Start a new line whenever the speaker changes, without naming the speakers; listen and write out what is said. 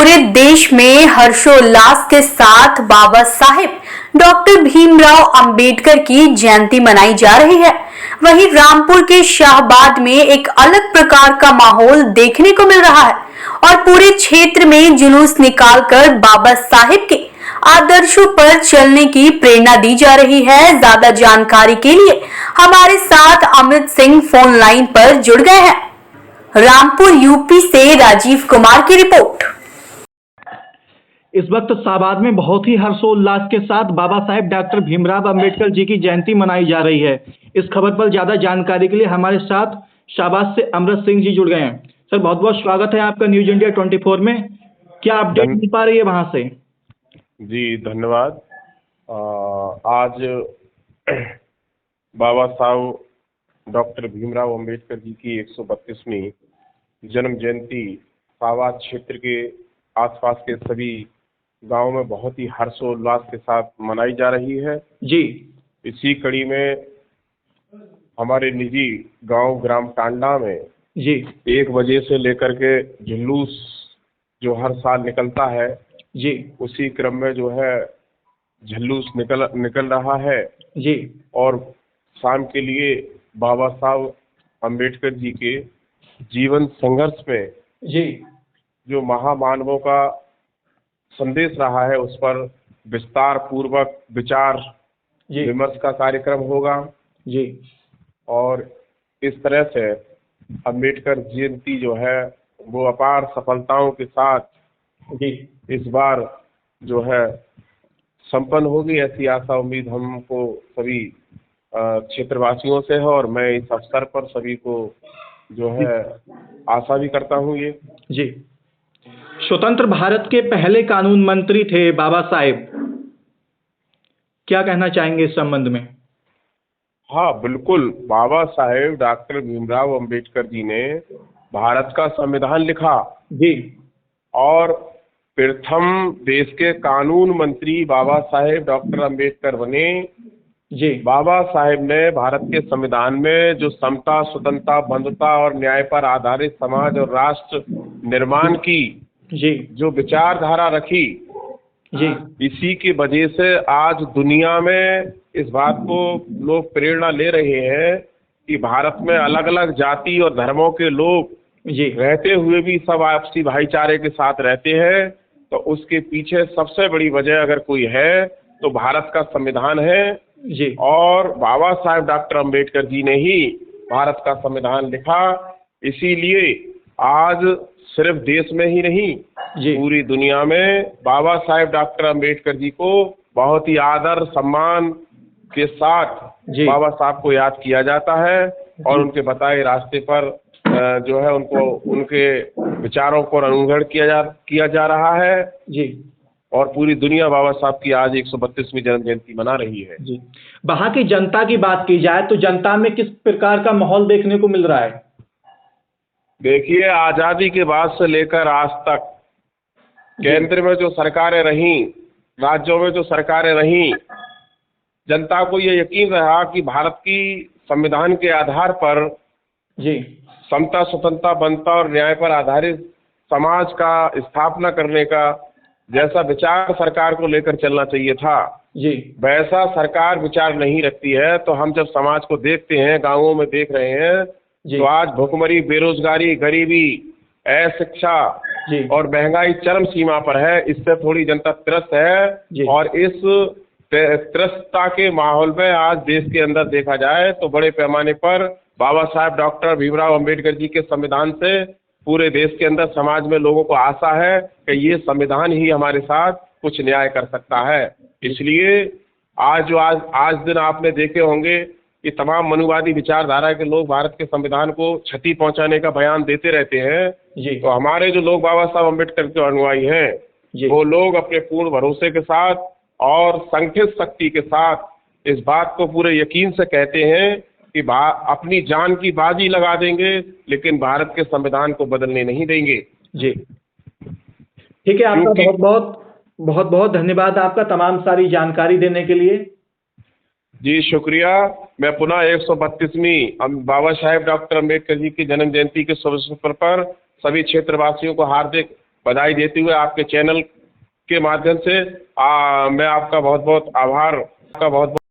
पूरे देश में हर्षोल्लास के साथ बाबा साहेब डॉक्टर भीमराव अंबेडकर की जयंती मनाई जा रही है। वहीं रामपुर के शाहबाद में एक अलग प्रकार का माहौल देखने को मिल रहा है और पूरे क्षेत्र में जुलूस निकालकर बाबा साहेब के आदर्शों पर चलने की प्रेरणा दी जा रही है। ज्यादा जानकारी के लिए हमारे साथ अमित सिंह फोन लाइन पर जुड़ गए हैं। रामपुर यूपी से राजीव कुमार की रिपोर्ट।
इस वक्त शाहबाद में बहुत ही हर्षोल्लास के साथ बाबा साहेब डॉक्टर भीमराव अंबेडकर जी की जयंती मनाई जा रही है। इस खबर पर ज्यादा जानकारी के लिए हमारे साथ शाहबाद से अमृत सिंह जी जुड़ गए हैं। सर, बहुत बहुत स्वागत है आपका न्यूज इंडिया 24 में। क्या अपडेट मिल पा रही है वहां से?
जी धन्यवाद। आज बाबा साहब डॉक्टर भीमराव अंबेडकर जी की 132वीं जन्म जयंती शाहबाद क्षेत्र के आसपास के सभी गांव में बहुत ही हर्षोल्लास के साथ मनाई जा रही है।
जी,
इसी कड़ी में हमारे निजी गांव ग्राम टांडा में
जी
1 बजे से लेकर के जुलूस जो हर साल निकलता है,
जी
उसी क्रम में जो है जुलूस निकल रहा है।
जी
और शाम के लिए बाबा साहब अंबेडकर जी के जीवन संघर्ष में
जी
जो महामानवों का संदेश रहा है, उस पर विस्तार पूर्वक विचार
जी
विमर्श का कार्यक्रम होगा।
जी
और इस तरह से अंबेडकर जयंती जो है वो अपार सफलताओं के साथ
जी
इस बार जो है संपन्न होगी, ऐसी आशा उम्मीद हमको सभी क्षेत्रवासियों से है। और मैं इस अवसर पर सभी को जो है आशा भी करता हूँ। ये
जी स्वतंत्र भारत के पहले कानून मंत्री थे बाबा साहेब, क्या कहना चाहेंगे इस संबंध में?
हाँ बिल्कुल, बाबा साहेब डॉक्टर भीमराव अंबेडकर जी ने भारत का संविधान लिखा
जी,
और प्रथम देश के कानून मंत्री बाबा साहेब डॉक्टर अंबेडकर बने।
जी
बाबा साहेब ने भारत के संविधान में जो समता, स्वतंत्रता, बंधुता और न्याय पर आधारित समाज और राष्ट्र निर्माण की
जी
जो विचारधारा रखी,
जी
इसी की वजह से आज दुनिया में इस बात को लोग प्रेरणा ले रहे हैं कि भारत में अलग अलग जाति और धर्मों के लोग
जी
रहते हुए भी सब आपसी भाईचारे के साथ रहते हैं। तो उसके पीछे सबसे बड़ी वजह अगर कोई है तो भारत का संविधान है।
जी
और बाबा साहेब डॉक्टर अंबेडकर जी ने ही भारत का संविधान लिखा। इसीलिए आज सिर्फ देश में ही नहीं,
जी
पूरी दुनिया में बाबा साहेब डॉक्टर अंबेडकर जी को बहुत ही आदर सम्मान के साथ
जी
बाबा साहब को याद किया जाता है और उनके बताए रास्ते पर जो है उनको उनके विचारों को अनुसरण किया जा रहा है।
जी
और पूरी दुनिया बाबा साहब की आज 132वीं जन्म जयंती मना रही है।
जी वहाँ की जनता की बात की जाए तो जनता में किस प्रकार का माहौल देखने को मिल रहा है?
देखिए, आज़ादी के बाद से लेकर आज तक केंद्र में जो सरकारें रहीं, राज्यों में जो सरकारें रहीं, जनता को ये यकीन रहा कि भारत की संविधान के आधार पर
जी
समता, स्वतंत्रता, बंधुता और न्याय पर आधारित समाज का स्थापना करने का जैसा विचार सरकार को लेकर चलना चाहिए था,
जी
वैसा सरकार विचार नहीं रखती है। तो हम जब समाज को देखते हैं, गांवों में देख रहे हैं, तो आज भुखमरी, बेरोजगारी, गरीबी, अशिक्षा
जी
और महंगाई चरम सीमा पर है। इससे थोड़ी जनता त्रस्त है। और इस त्रस्तता के माहौल में आज देश के अंदर देखा जाए तो बड़े पैमाने पर बाबा साहेब डॉक्टर भीमराव अंबेडकर जी के संविधान से पूरे देश के अंदर समाज में लोगों को आशा है कि ये संविधान ही हमारे साथ कुछ न्याय कर सकता है। इसलिए आज दिन आपने देखे होंगे कि तमाम मनुवादी विचारधारा के लोग भारत के संविधान को क्षति पहुंचाने का बयान देते रहते हैं।
जी
तो हमारे जो लोग बाबा साहब अंबेडकर के अनुयायी हैं, वो लोग अपने पूर्ण भरोसे के साथ और संगठित शक्ति के साथ इस बात को पूरे यकीन से कहते हैं कि अपनी जान की बाजी लगा देंगे, लेकिन भारत के संविधान को बदलने नहीं देंगे।
जी ठीक है, आपका बहुत बहुत धन्यवाद आपका तमाम सारी जानकारी देने के लिए।
जी शुक्रिया। मैं पुनः 132वीं बाबा साहेब डॉक्टर अंबेडकर जी की जन्म जयंती के शुभ अवसर पर सभी क्षेत्रवासियों को हार्दिक बधाई देते हुए आपके चैनल के माध्यम से मैं आपका बहुत बहुत